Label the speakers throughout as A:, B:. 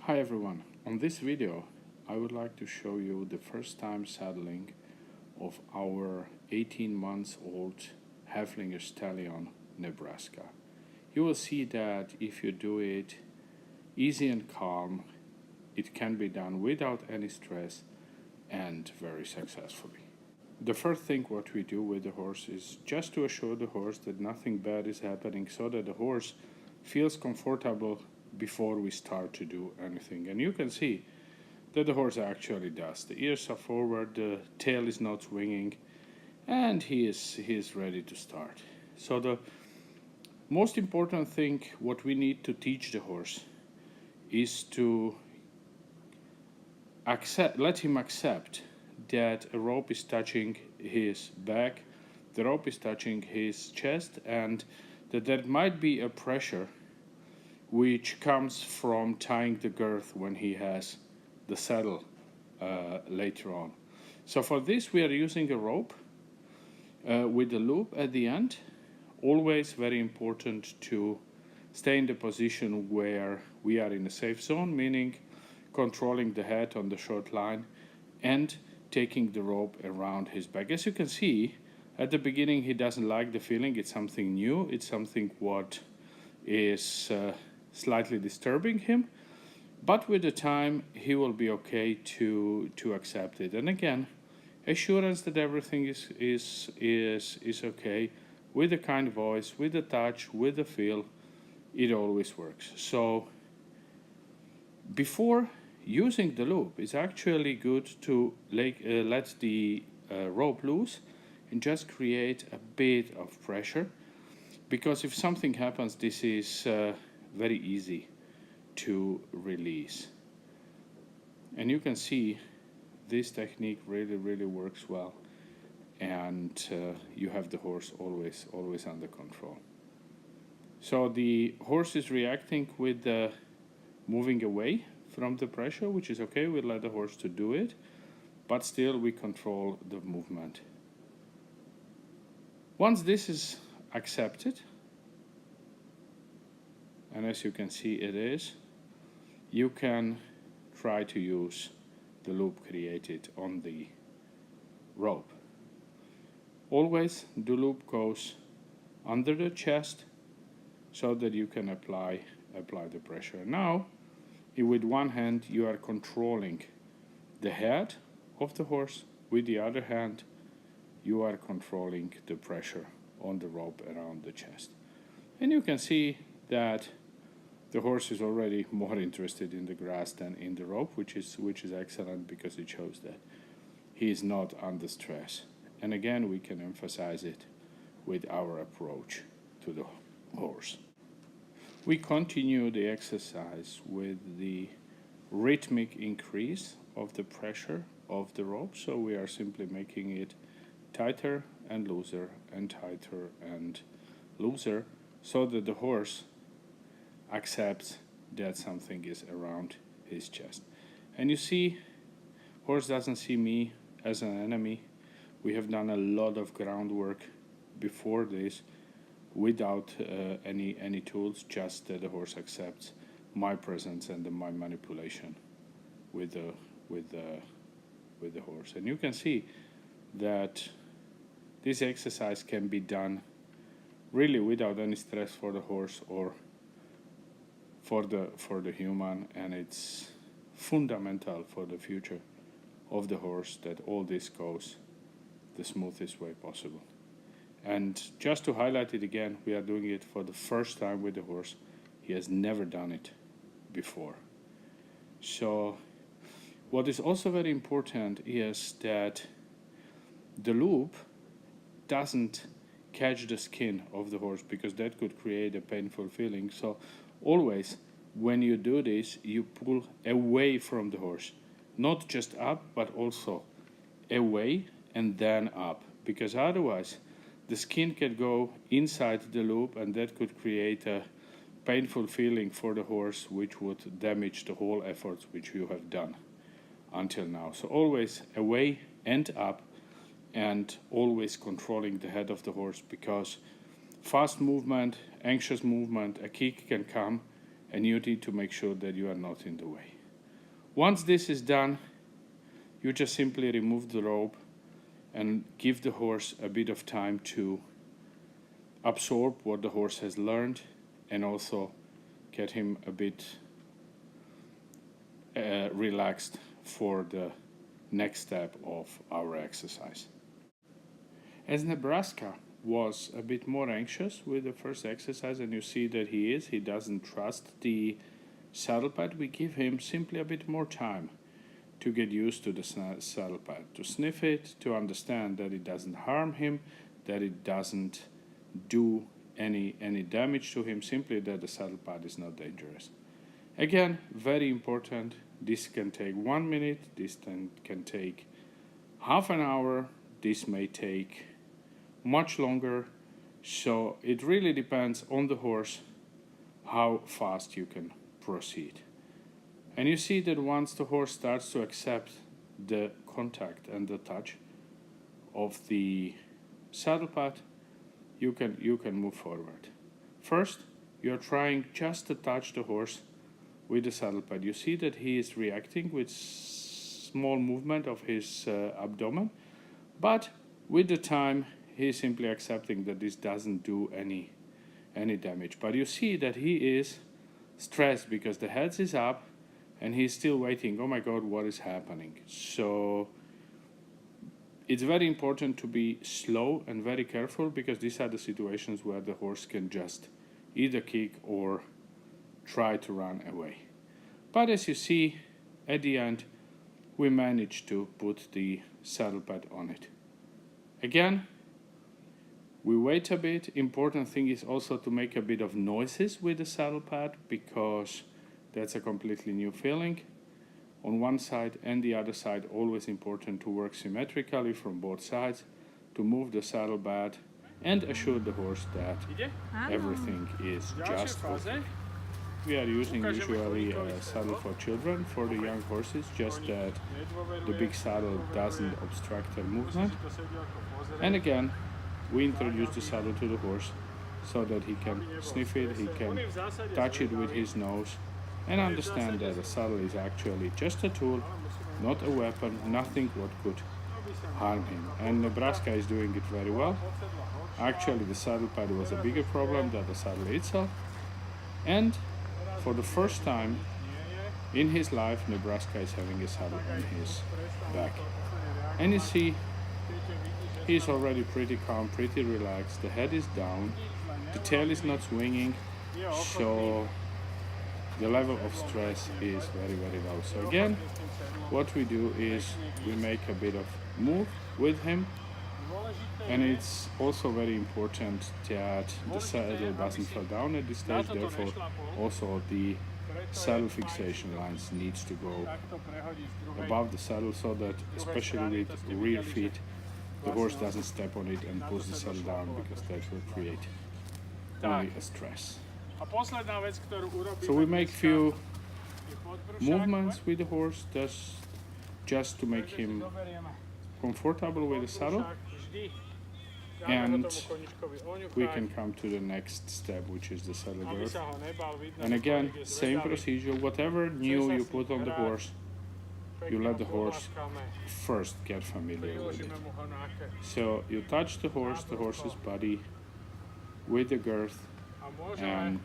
A: Hi everyone, on this video I would like to show you the first time saddling of our 18 months old Haflinger Stallion, Nebraska. You will see that if you do it easy and calm, it can be done without any stress and very successfully. The first thing what we do with the horse is just to assure the horse that nothing bad is happening so that the horse feels comfortable before we start to do anything. And you can see that the horse actually does. The ears are forward, the tail is not swinging, and he is ready to start. So the most important thing what we need to teach the horse is to let him accept that a rope is touching his back, the rope is touching his chest, and that there might be a pressure which comes from tying the girth when he has the saddle later on. So for this we are using a rope with a loop at the end. Always very important to stay in the position where we are in a safe zone, meaning controlling the head on the short line and taking the rope around his back. As you can see, at the beginning he doesn't like the feeling. It's something new, it's something what is slightly disturbing him, but with the time he will be okay to accept it. And again, assurance that everything is okay, with a kind voice, with a touch, with a feel, it always works. So before using the loop, it's actually good to let the rope loose and just create a bit of pressure, because if something happens, this is very easy to release. And you can see this technique really works well, and you have the horse always under control. So the horse is reacting with moving away from the pressure, which is okay. We let the horse to do it, but still we control the movement. Once this is accepted, and as you can see it is, you can try to use the loop created on the rope. Always the loop goes under the chest so that you can apply the pressure. Now, with one hand you are controlling the head of the horse, with the other hand you are controlling the pressure on the rope around the chest. And you can see that the horse is already more interested in the grass than in the rope, which is excellent, because it shows that he is not under stress. And again, we can emphasize it with our approach to the horse. We continue the exercise with the rhythmic increase of the pressure of the rope. So we are simply making it tighter and looser and tighter and looser, so that the horse accepts that something is around his chest. And you see, horse doesn't see me as an enemy. We have done a lot of groundwork before this without any tools, just that the horse accepts my presence and my manipulation with the horse. And you can see that this exercise can be done really without any stress for the horse or for the human, and it's fundamental for the future of the horse that all this goes the smoothest way possible. And just to highlight it again, we are doing it for the first time with the horse. He has never done it before. So what is also very important is that the loop doesn't catch the skin of the horse, because that could create a painful feeling. So always when you do this, you pull away from the horse, not just up, but also away and then up, because otherwise the skin can go inside the loop, and that could create a painful feeling for the horse, which would damage the whole efforts which you have done until now. So always away and up, and always controlling the head of the horse, because fast movement, anxious movement, a kick can come and you need to make sure that you are not in the way. Once this is done, you just simply remove the rope and give the horse a bit of time to absorb what the horse has learned, and also get him a bit relaxed for the next step of our exercise. As Nebraska was a bit more anxious with the first exercise, and you see that he doesn't trust the saddle pad, we give him simply a bit more time to get used to the saddle pad, to sniff it, to understand that it doesn't harm him, that it doesn't do any damage to him, simply that the saddle pad is not dangerous. Again, very important, this can take 1 minute, this can take half an hour, this may take much longer, so it really depends on the horse how fast you can proceed. And you see that once the horse starts to accept the contact and the touch of the saddle pad, you can move forward. First, you're trying just to touch the horse with the saddle pad. You see that he is reacting with small movement of his abdomen, but with the time he is simply accepting that this doesn't do any damage. But you see that he is stressed because the head is up and he's still waiting. Oh my God, what is happening? So it's very important to be slow and very careful, because these are the situations where the horse can just either kick or try to run away. But as you see, at the end, we managed to put the saddle pad on it. Again, we wait a bit. Important thing is also to make a bit of noises with the saddle pad, because that's a completely new feeling. On one side and the other side, always important to work symmetrically from both sides, to move the saddle pad and assure the horse that everything is just working. We are using usually a saddle for children, for the young horses, just that the big saddle doesn't obstruct their movement. And again, we introduce the saddle to the horse so that he can sniff it, he can touch it with his nose, and understand that the saddle is actually just a tool, not a weapon, nothing what could harm him. And Nebraska is doing it very well. Actually, the saddle pad was a bigger problem than the saddle itself. And for the first time in his life, Nebraska is having a saddle on his back. And you see, he's already pretty calm, pretty relaxed. The head is down, the tail is not swinging, so the level of stress is very, very low. So again, what we do is we make a bit of move with him, and it's also very important that the saddle doesn't fall down at this stage. Therefore, also the saddle fixation lines needs to go above the saddle, so that, especially with rear feet, the horse doesn't step on it and push the saddle down, because that will create only a stress. So we make few movements with the horse just to make him comfortable with the saddle, and we can come to the next step, which is the saddle girth. And again, same procedure. Whatever new you put on the horse, you let the horse first get familiar with it. So you touch the horse's body with the girth, and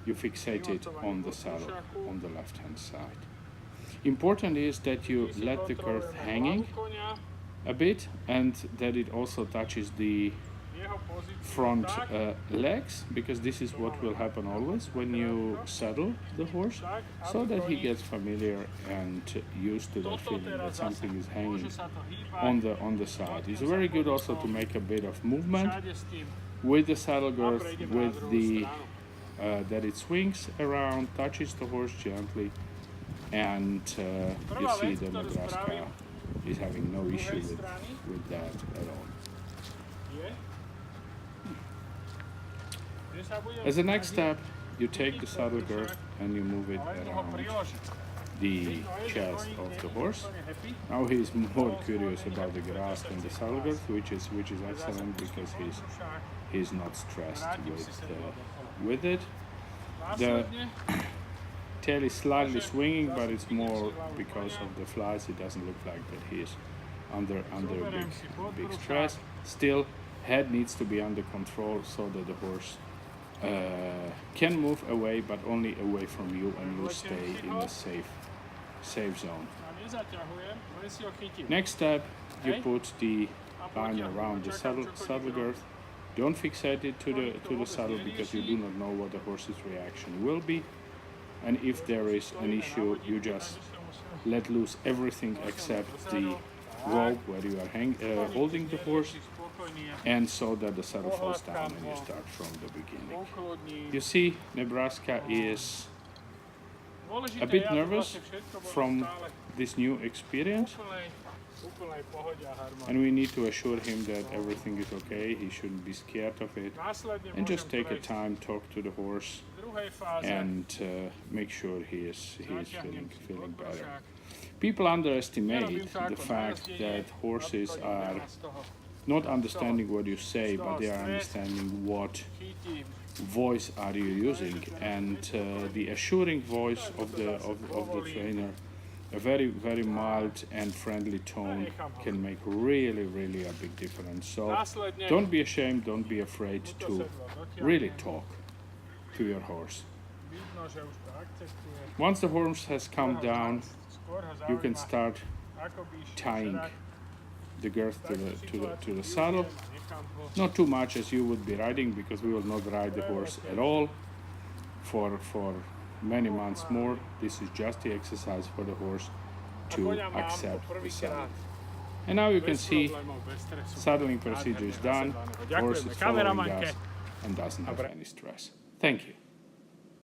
A: you fixate it on the saddle on the left hand side. Important is that you let the girth hanging a bit, and that it also touches the front legs, because this is what will happen always when you saddle the horse, so that he gets familiar and used to that feeling that something is hanging on the side. It's very good also to make a bit of movement with the saddle girth, with the that it swings around, touches the horse gently, and you see that Nebraska is having no issue with that at all. As a next step, you take the saddle girth and you move it around the chest of the horse. Now he is more curious about the grass than the saddle girth, which is excellent, because he's not stressed with it. The tail is slightly swinging, but it's more because of the flies. It doesn't look like that he is under big stress. Still, head needs to be under control so that the horse can move away, but only away from you, and you stay in a safe zone. Next step, you put the line around the saddle girth. Don't fixate it to the saddle, because you do not know what the horse's reaction will be. And if there is an issue, you just let loose everything except the rope where you are holding the horse, and so that the saddle falls down and you start from the beginning. You see, Nebraska is a bit nervous from this new experience, and we need to assure him that everything is okay. He shouldn't be scared of it, and just take a time, talk to the horse, and make sure he is feeling better. People underestimate the fact that horses are not understanding what you say, but they are understanding what voice are you using, and the assuring voice of the trainer, a very mild and friendly tone, can make really a big difference. So don't be ashamed, don't be afraid to really talk to your horse. Once the horse has come down, you can start tying the girth to the saddle. Not too much as you would be riding, because we will not ride the horse at all for many months more. This is just the exercise for the horse to accept the saddle. And now you can see saddling procedure is done. Horse is following us and doesn't have any stress. Thank you.